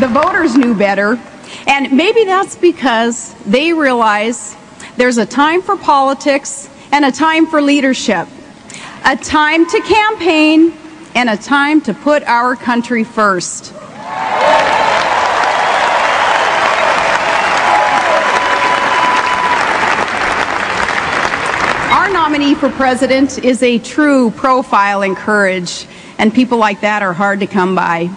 the voters knew better, and maybe that's because they realize there's a time for politics and a time for leadership, a time to campaign and a time to put our country first. Our nominee for president is a true profile in courage, and people like that are hard to come by.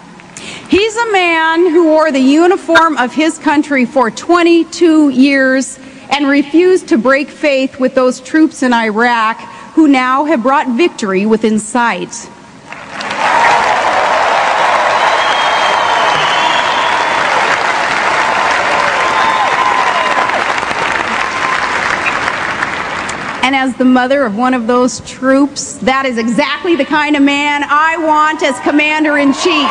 He's a man who wore the uniform of his country for 22 years and refused to break faith with those troops in Iraq who now have brought victory within sight. And as the mother of one of those troops, that is exactly the kind of man I want as Commander-in-Chief.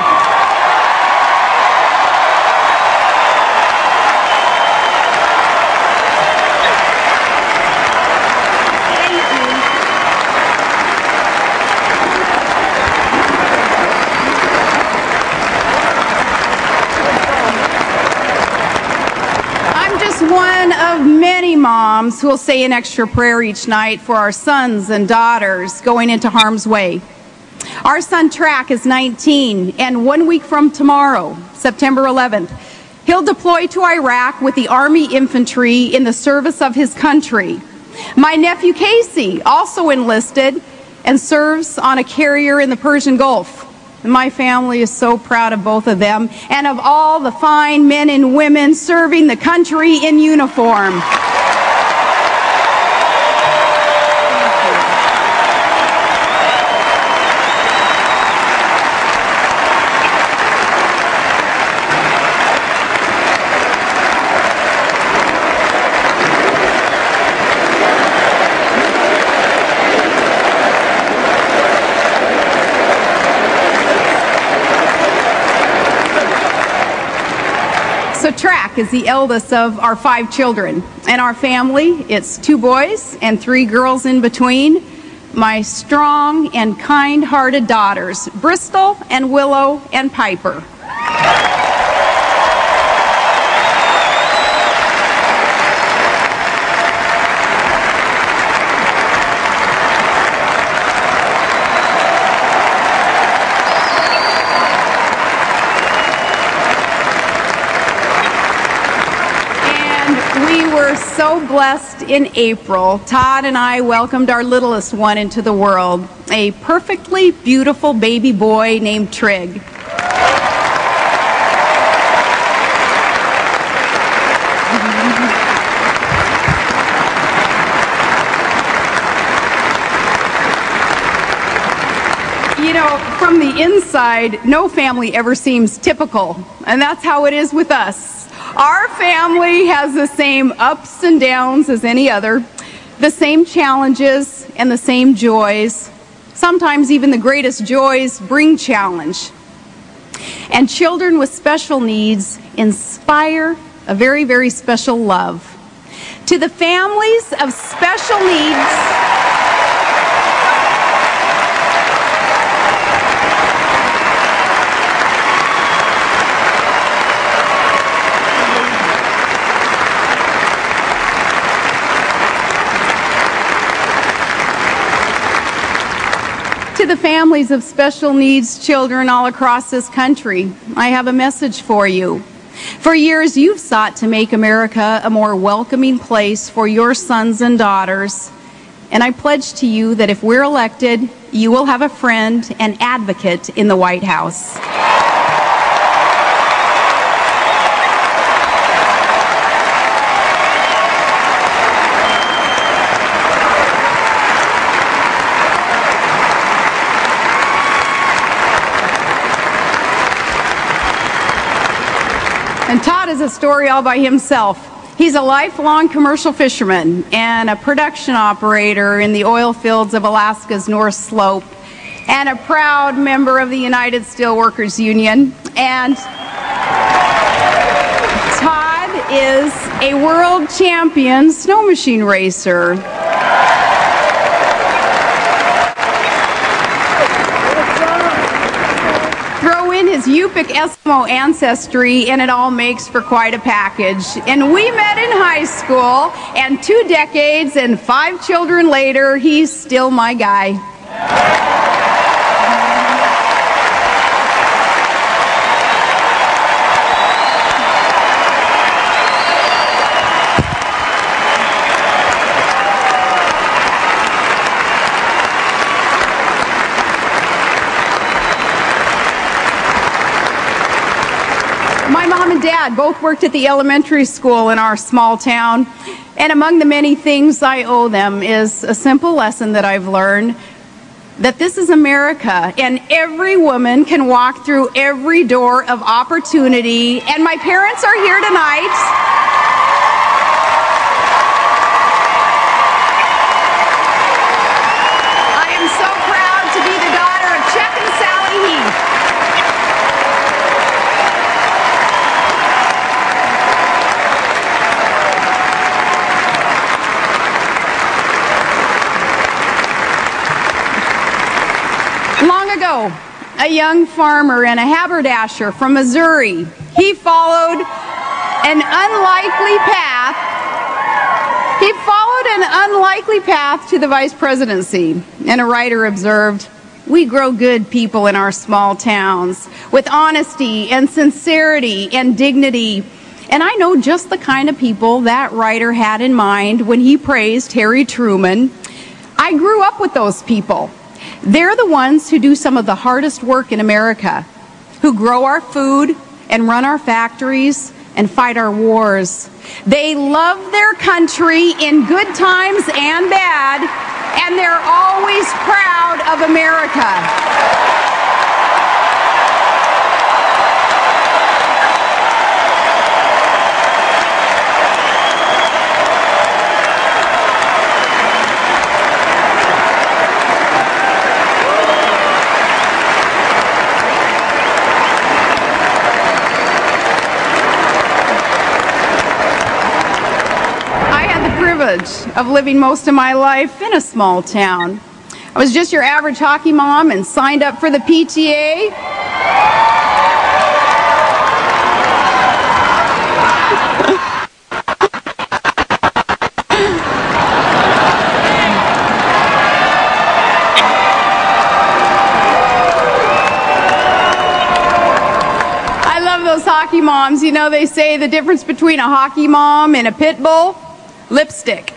One of many moms who will say an extra prayer each night for our sons and daughters going into harm's way. Our son Track is 19, and 1 week from tomorrow, September 11th, he'll deploy to Iraq with the Army infantry in the service of his country. My nephew Casey also enlisted and serves on a carrier in the Persian Gulf. My family is so proud of both of them and of all the fine men and women serving the country in uniform. So Track is the eldest of our 5 children. And our family, it's 2 boys and 3 girls in between. My strong and kind-hearted daughters, Bristol and Willow and Piper. So blessed in April, Todd and I welcomed our littlest one into the world, a perfectly beautiful baby boy named Trig. You know, from the inside, no family ever seems typical, and that's how it is with us. Our family has the same ups and downs as any other, the same challenges and the same joys. Sometimes even the greatest joys bring challenge. And children with special needs inspire a very, very special love. To the families of special needs, children all across this country, I have a message for you. For years, you've sought to make America a more welcoming place for your sons and daughters, and I pledge to you that if we're elected, you will have a friend and advocate in the White House. And Todd is a story all by himself. He's a lifelong commercial fisherman and a production operator in the oil fields of Alaska's North Slope, and a proud member of the United Steelworkers Union. And Todd is a world champion snow machine racer. Throw in his Yupik Eskimo ancestry, and it all makes for quite a package. And we met in high school, and 2 decades and 5 children later, he's still my guy. My mom and dad both worked at the elementary school in our small town, and among the many things I owe them is a simple lesson that I've learned, that this is America, and every woman can walk through every door of opportunity, and my parents are here tonight. I am so proud to be the daughter of Chuck and Sally Heath. Long ago, a young farmer and a haberdasher from Missouri, he followed an unlikely path. He followed an unlikely path to the vice presidency. And a writer observed, "We grow good people in our small towns with honesty and sincerity and dignity." And I know just the kind of people that writer had in mind when he praised Harry Truman. I grew up with those people. They're the ones who do some of the hardest work in America, who grow our food and run our factories and fight our wars. They love their country in good times and bad, and they're always proud of America. Of living most of my life in a small town. I was just your average hockey mom and signed up for the PTA. I love those hockey moms. You know, they say the difference between a hockey mom and a pit bull? Lipstick.